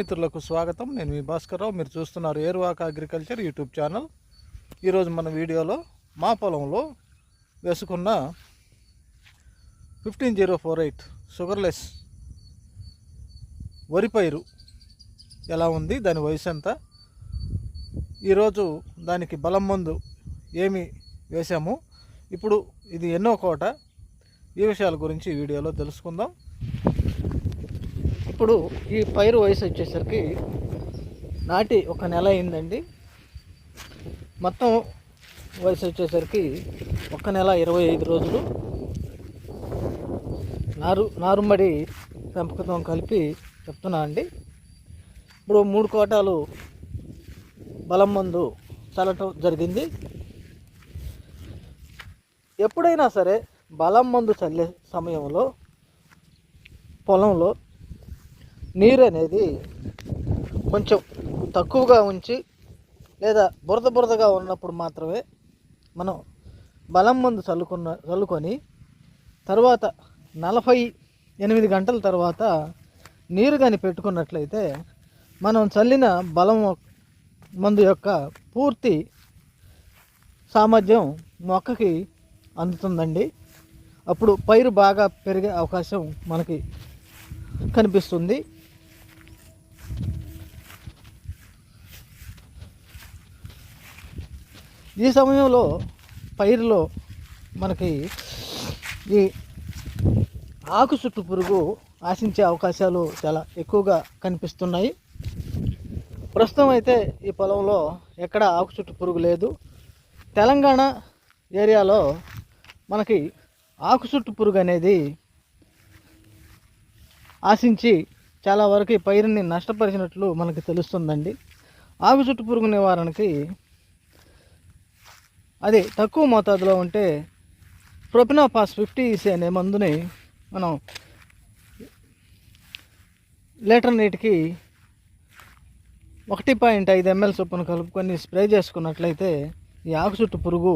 మిత్రులకు స్వాగతం. నేను మీ భాస్కర్రావు. మీరు చూస్తున్నారు ఏరువాక అగ్రికల్చర్ యూట్యూబ్ ఛానల్. ఈరోజు మన వీడియోలో మా పొలంలో వేసుకున్న 15048 షుగర్లెస్ వరి పైరు ఎలా ఉంది, దాని వయసు ఎంత, ఈరోజు దానికి బలం మందు ఏమి వేసాము, ఇప్పుడు ఇది ఎన్నో కోట, ఈ విషయాల గురించి ఈ వీడియోలో తెలుసుకుందాం. ఇప్పుడు ఈ పైరు వయసు వచ్చేసరికి నాటి 1 నెల అయిందండి. మొత్తం వయసు వచ్చేసరికి 1 నెల 25 రోజులు. నారుమడి పెంపకం కలిపి చెప్తున్నా అండి. ఇప్పుడు 3 కోటాలు బలం మందు చల్లటం జరిగింది. ఎప్పుడైనా సరే బలం మందు చల్లే సమయంలో పొలంలో నీరు అనేది కొంచెం తక్కువగా ఉంచి లేదా బురదగా ఉన్నప్పుడు మాత్రమే మనం బలం మందు చల్లుకొని తర్వాత 48 గంటల తర్వాత నీరు కానీ పెట్టుకున్నట్లయితే మనం చల్లిన బలం మందు యొక్క పూర్తి సామర్థ్యం మొక్కకి అందుతుందండి. అప్పుడు పైరు బాగా పెరిగే అవకాశం మనకి కనిపిస్తుంది. ఈ సమయంలో పైరులో మనకి ఈ ఆకు చుట్టు పురుగు ఆశించే అవకాశాలు చాలా ఎక్కువగా కనిపిస్తున్నాయి. ప్రస్తుతం అయితే ఈ పొలంలో ఎక్కడ ఆకు చుట్టు పురుగు లేదు. తెలంగాణ ఏరియాలో మనకి ఆకు చుట్టు పురుగు అనేది ఆశించి చాలా వరకు పైరుని నష్టపరిచినట్లు మనకి తెలుస్తుందండి. ఆకు చుట్టు పురుగు నివారణకి అది తక్కువ మోతాదులో ఉంటే ప్రొపినోఫాస్ 50 అనే మందుని మనం లీటర్ నీటికి 1.5 ml చొప్పున కలుపుకొని స్ప్రే చేసుకున్నట్లయితే ఈ ఆకు చుట్టు పురుగు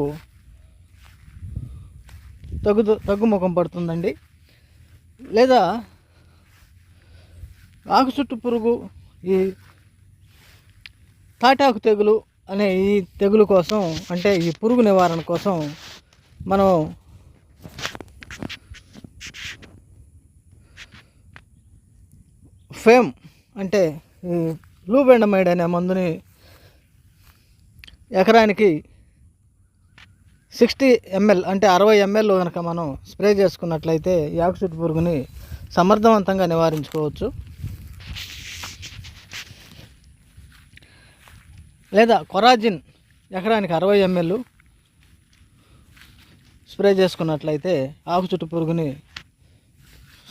తగ్గుముఖం పడుతుందండి. లేదా ఆకు చుట్టు పురుగు ఈ తాటాకు తెగులు అనే ఈ తెగులు కోసం, అంటే ఈ పురుగు నివారణ కోసం మనం ఫేమ్ అంటే ఈ బ్లూబెండమైడ్ అనే మందుని ఎకరానికి 60 ml అంటే 60 ml కనుక మనం స్ప్రే చేసుకున్నట్లయితే ఈ ఆకు చుట్టు పురుగుని సమర్థవంతంగా నివారించుకోవచ్చు. లేదా కొరాజిన్ ఎకరానికి 60 ml స్ప్రే చేసుకున్నట్లయితే ఆకు చుట్టు పురుగుని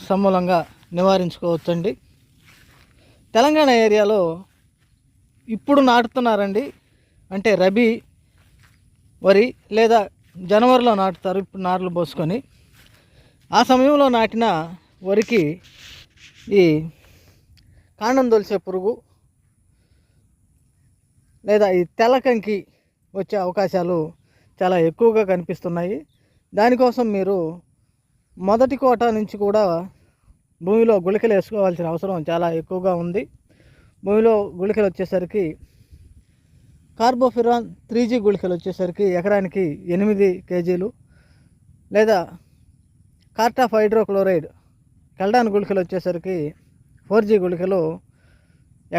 సమూలంగా నివారించుకోవచ్చండి. తెలంగాణ ఏరియాలో ఇప్పుడు నాటుతున్నారండి, అంటే రబీ వరి లేదా జనవరిలో నాటుతారు. ఇప్పుడు నార్లు పోసుకొని ఆ సమయంలో నాటిన వరికి ఈ కాండం తొలిసే పురుగు లేదా ఈ తెల్లకంకి వచ్చే అవకాశాలు చాలా ఎక్కువగా కనిపిస్తున్నాయి. దానికోసం మీరు మొదటి కోట నుంచి కూడా భూమిలో గుళికలు వేసుకోవాల్సిన అవసరం చాలా ఎక్కువగా ఉంది. భూమిలో గుళికలు వచ్చేసరికి కార్బోఫిరాన్ 3G గుళికలు వచ్చేసరికి ఎకరానికి 8 kg, లేదా కార్టాఫ్ హైడ్రోక్లోరైడ్ కెల్డాన్ గుళికలు వచ్చేసరికి 4G గుళికలు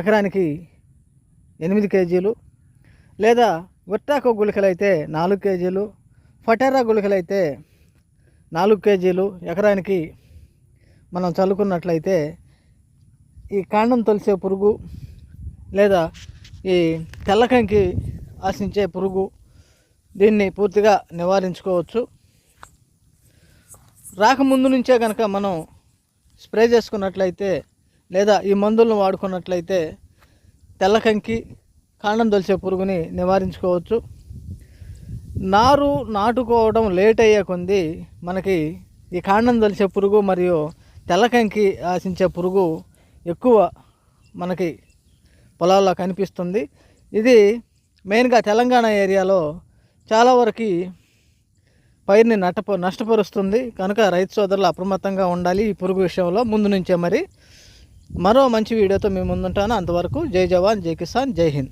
ఎకరానికి 8 kg, లేదా విట్టాకో గుళికలు అయితే 4 kg, ఫటెరా గుళికలు అయితే 4 kg ఎకరానికి మనం చల్లుకున్నట్లయితే ఈ కాండం తొలిసే పురుగు లేదా ఈ తెల్లకంకి ఆశించే పురుగు దీన్ని పూర్తిగా నివారించుకోవచ్చు. రాకముందు నుంచే కనుక మనం స్ప్రే చేసుకున్నట్లయితే లేదా ఈ మందులను వాడుకున్నట్లయితే తెల్లకంకి కాండం తొలిసే పురుగుని నివారించుకోవచ్చు. నారు నాటుకోవడం లేట్ అయ్యే కొద్దీ మనకి ఈ కాండం తొలిసే పురుగు మరియు తెల్లకంకి ఆశించే పురుగు ఎక్కువ మనకి పొలాల్లో కనిపిస్తుంది. ఇది మెయిన్గా తెలంగాణ ఏరియాలో చాలా వరకు పైరుని నష్టపరుస్తుంది. కనుక రైతు సోదరులు అప్రమత్తంగా ఉండాలి ఈ పురుగు విషయంలో ముందు నుంచే. మరి మరో మంచి వీడియోతో మీ ముందుంటాను. అంతవరకు జై జవాన్, జై కిసాన్, జై హింద్.